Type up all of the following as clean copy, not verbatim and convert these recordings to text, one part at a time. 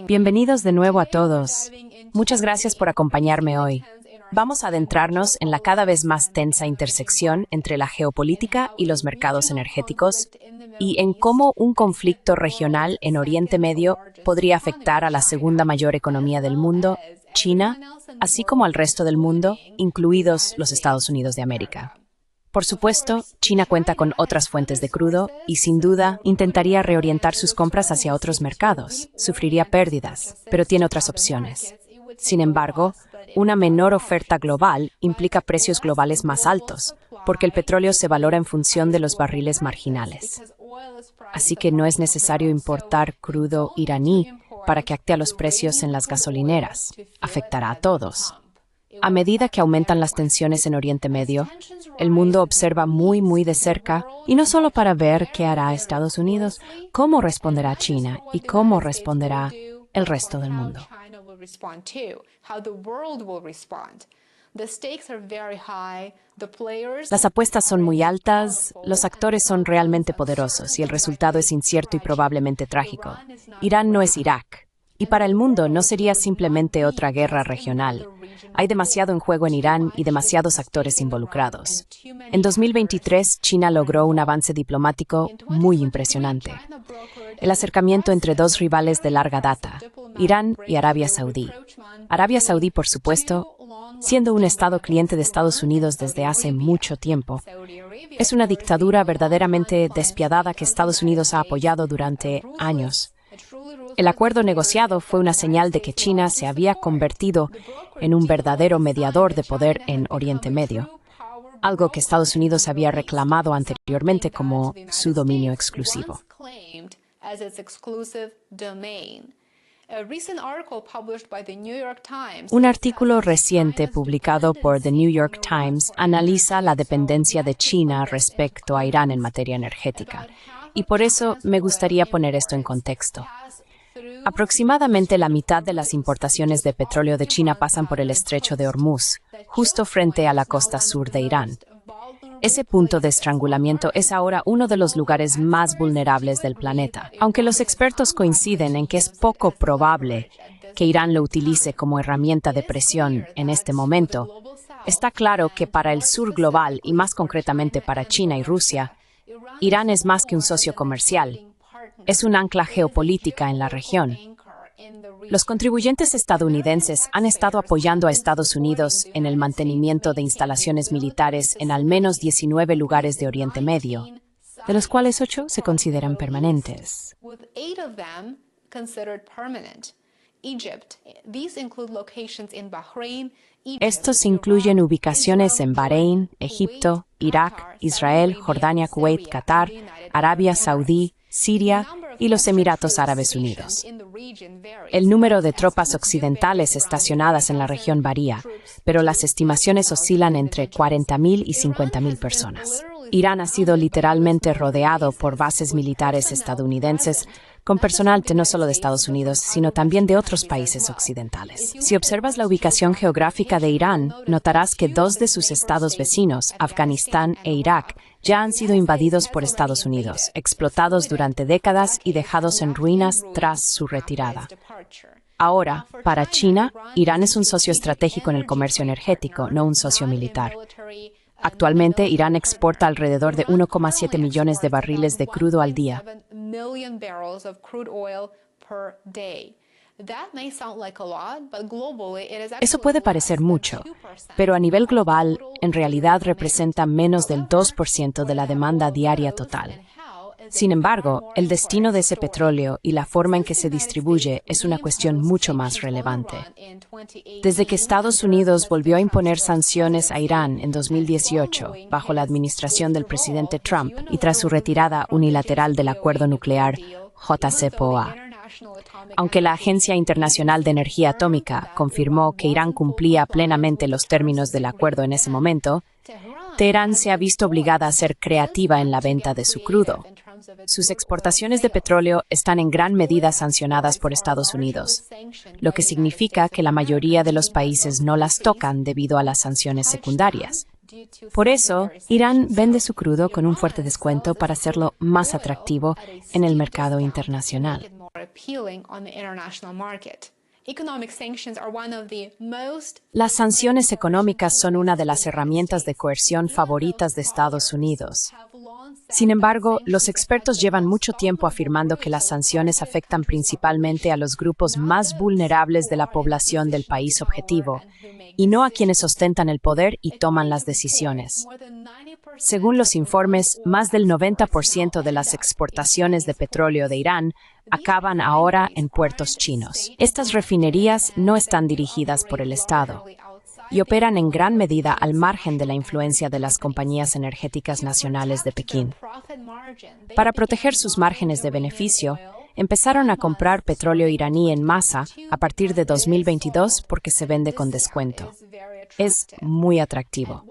Bienvenidos de nuevo a todos. Muchas gracias por acompañarme hoy. Vamos a adentrarnos en la cada vez más tensa intersección entre la geopolítica y los mercados energéticos y en cómo un conflicto regional en Oriente Medio podría afectar a la segunda mayor economía del mundo, China, así como al resto del mundo, incluidos los Estados Unidos de América. Por supuesto, China cuenta con otras fuentes de crudo y, sin duda, intentaría reorientar sus compras hacia otros mercados. Sufriría pérdidas, pero tiene otras opciones. Sin embargo, una menor oferta global implica precios globales más altos, porque el petróleo se valora en función de los barriles marginales. Así que no es necesario importar crudo iraní para que afecte a los precios en las gasolineras. Afectará a todos. A medida que aumentan las tensiones en Oriente Medio, el mundo observa muy de cerca, y no solo para ver qué hará Estados Unidos, cómo responderá China y cómo responderá el resto del mundo. Las apuestas son muy altas, los actores son realmente poderosos y el resultado es incierto y probablemente trágico. Irán no es Irak. Y para el mundo no sería simplemente otra guerra regional. Hay demasiado en juego en Irán y demasiados actores involucrados. En 2023, China logró un avance diplomático muy impresionante. El acercamiento entre dos rivales de larga data, Irán y Arabia Saudí. Arabia Saudí, por supuesto, siendo un estado cliente de Estados Unidos desde hace mucho tiempo, es una dictadura verdaderamente despiadada que Estados Unidos ha apoyado durante años. El acuerdo negociado fue una señal de que China se había convertido en un verdadero mediador de poder en Oriente Medio, algo que Estados Unidos había reclamado anteriormente como su dominio exclusivo. Un artículo reciente publicado por The New York Times analiza la dependencia de China respecto a Irán en materia energética, y por eso me gustaría poner esto en contexto. Aproximadamente la mitad de las importaciones de petróleo de China pasan por el estrecho de Hormuz, justo frente a la costa sur de Irán. Ese punto de estrangulamiento es ahora uno de los lugares más vulnerables del planeta, aunque los expertos coinciden en que es poco probable que Irán lo utilice como herramienta de presión en este momento. Está claro que para el sur global y más concretamente para China y Rusia, Irán es más que un socio comercial. Es un ancla geopolítica en la región. Los contribuyentes estadounidenses han estado apoyando a Estados Unidos en el mantenimiento de instalaciones militares en al menos 19 lugares de Oriente Medio, de los cuales 8 se consideran permanentes. Estos incluyen ubicaciones en Bahrein, Egipto, Irak, Israel, Jordania, Kuwait, Qatar, Arabia Saudí, Siria y los Emiratos Árabes Unidos. El número de tropas occidentales estacionadas en la región varía, pero las estimaciones oscilan entre 40.000 y 50.000 personas. Irán ha sido literalmente rodeado por bases militares estadounidenses, con personal no solo de Estados Unidos, sino también de otros países occidentales. Si observas la ubicación geográfica de Irán, notarás que 2 de sus estados vecinos, Afganistán e Irak, ya han sido invadidos por Estados Unidos, explotados durante décadas y dejados en ruinas tras su retirada. Ahora, para China, Irán es un socio estratégico en el comercio energético, no un socio militar. Actualmente, Irán exporta alrededor de 1,7 millones de barriles de crudo al día. Eso puede parecer mucho, pero a nivel global, en realidad representa menos del 2% de la demanda diaria total. Sin embargo, el destino de ese petróleo y la forma en que se distribuye es una cuestión mucho más relevante. Desde que Estados Unidos volvió a imponer sanciones a Irán en 2018, bajo la administración del presidente Trump y tras su retirada unilateral del acuerdo nuclear JCPOA. Aunque la Agencia Internacional de Energía Atómica confirmó que Irán cumplía plenamente los términos del acuerdo en ese momento, Teherán se ha visto obligada a ser creativa en la venta de su crudo. Sus exportaciones de petróleo están en gran medida sancionadas por Estados Unidos, lo que significa que la mayoría de los países no las tocan debido a las sanciones secundarias. Por eso, Irán vende su crudo con un fuerte descuento para hacerlo más atractivo en el mercado internacional. Las sanciones económicas son una de las herramientas de coerción favoritas de Estados Unidos. Sin embargo, los expertos llevan mucho tiempo afirmando que las sanciones afectan principalmente a los grupos más vulnerables de la población del país objetivo, y no a quienes ostentan el poder y toman las decisiones. Según los informes, más del 90% de las exportaciones de petróleo de Irán acaban ahora en puertos chinos. Estas refinerías no están dirigidas por el Estado y operan en gran medida al margen de la influencia de las compañías energéticas nacionales de Pekín. Para proteger sus márgenes de beneficio, empezaron a comprar petróleo iraní en masa a partir de 2022 porque se vende con descuento. Es muy atractivo.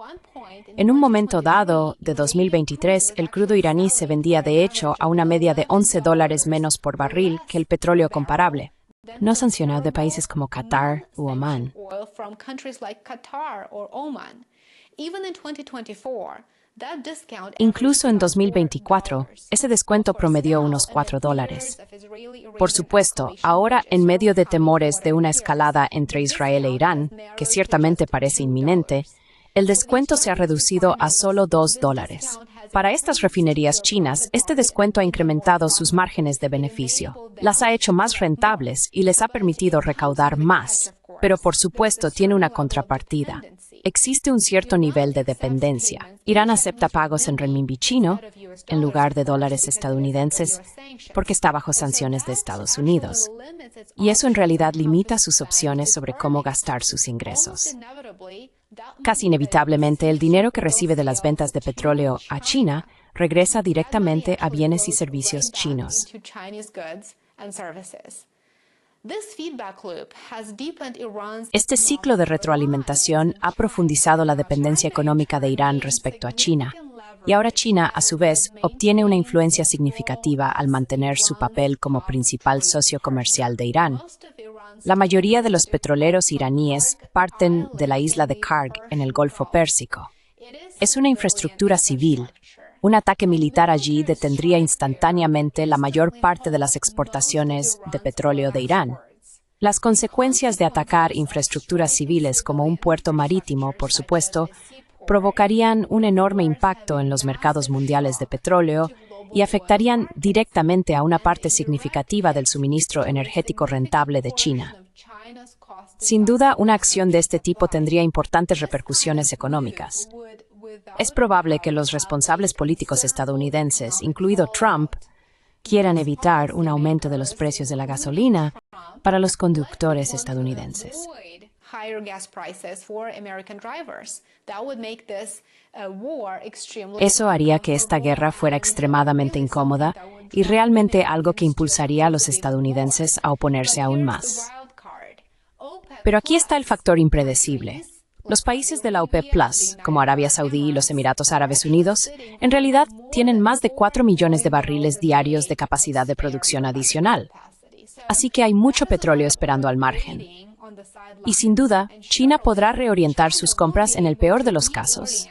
En un momento dado, de 2023, el crudo iraní se vendía de hecho a una media de $11 menos por barril que el petróleo comparable, no sancionado de países como Qatar u Omán. Incluso en 2024, ese descuento promedió unos $4. Por supuesto, ahora, en medio de temores de una escalada entre Israel e Irán, que ciertamente parece inminente, el descuento se ha reducido a solo $2. Para estas refinerías chinas, este descuento ha incrementado sus márgenes de beneficio, las ha hecho más rentables y les ha permitido recaudar más. Pero por supuesto tiene una contrapartida. Existe un cierto nivel de dependencia. Irán acepta pagos en renminbi chino en lugar de dólares estadounidenses porque está bajo sanciones de Estados Unidos. Y eso en realidad limita sus opciones sobre cómo gastar sus ingresos. Casi inevitablemente, el dinero que recibe de las ventas de petróleo a China regresa directamente a bienes y servicios chinos. Este ciclo de retroalimentación ha profundizado la dependencia económica de Irán respecto a China, y ahora China, a su vez, obtiene una influencia significativa al mantener su papel como principal socio comercial de Irán. La mayoría de los petroleros iraníes parten de la isla de Karg en el Golfo Pérsico. Es una infraestructura civil. Un ataque militar allí detendría instantáneamente la mayor parte de las exportaciones de petróleo de Irán. Las consecuencias de atacar infraestructuras civiles como un puerto marítimo, por supuesto, provocarían un enorme impacto en los mercados mundiales de petróleo y afectarían directamente a una parte significativa del suministro energético rentable de China. Sin duda, una acción de este tipo tendría importantes repercusiones económicas. Es probable que los responsables políticos estadounidenses, incluido Trump, quieran evitar un aumento de los precios de la gasolina para los conductores estadounidenses. Eso haría que esta guerra fuera extremadamente incómoda y realmente algo que impulsaría a los estadounidenses a oponerse aún más. Pero aquí está el factor impredecible. Los países de la OPEP+, como Arabia Saudí y los Emiratos Árabes Unidos, en realidad tienen más de 4 millones de barriles diarios de capacidad de producción adicional. Así que hay mucho petróleo esperando al margen. Y sin duda, China podrá reorientar sus compras en el peor de los casos,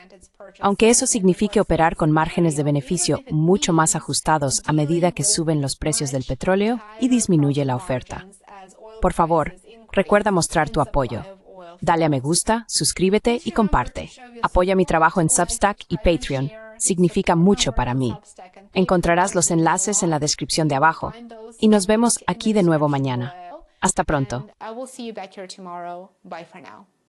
aunque eso signifique operar con márgenes de beneficio mucho más ajustados a medida que suben los precios del petróleo y disminuye la oferta. Por favor, recuerda mostrar tu apoyo. Dale a me gusta, suscríbete y comparte. Apoya mi trabajo en Substack y Patreon. Significa mucho para mí. Encontrarás los enlaces en la descripción de abajo. Y nos vemos aquí de nuevo mañana. Hasta pronto.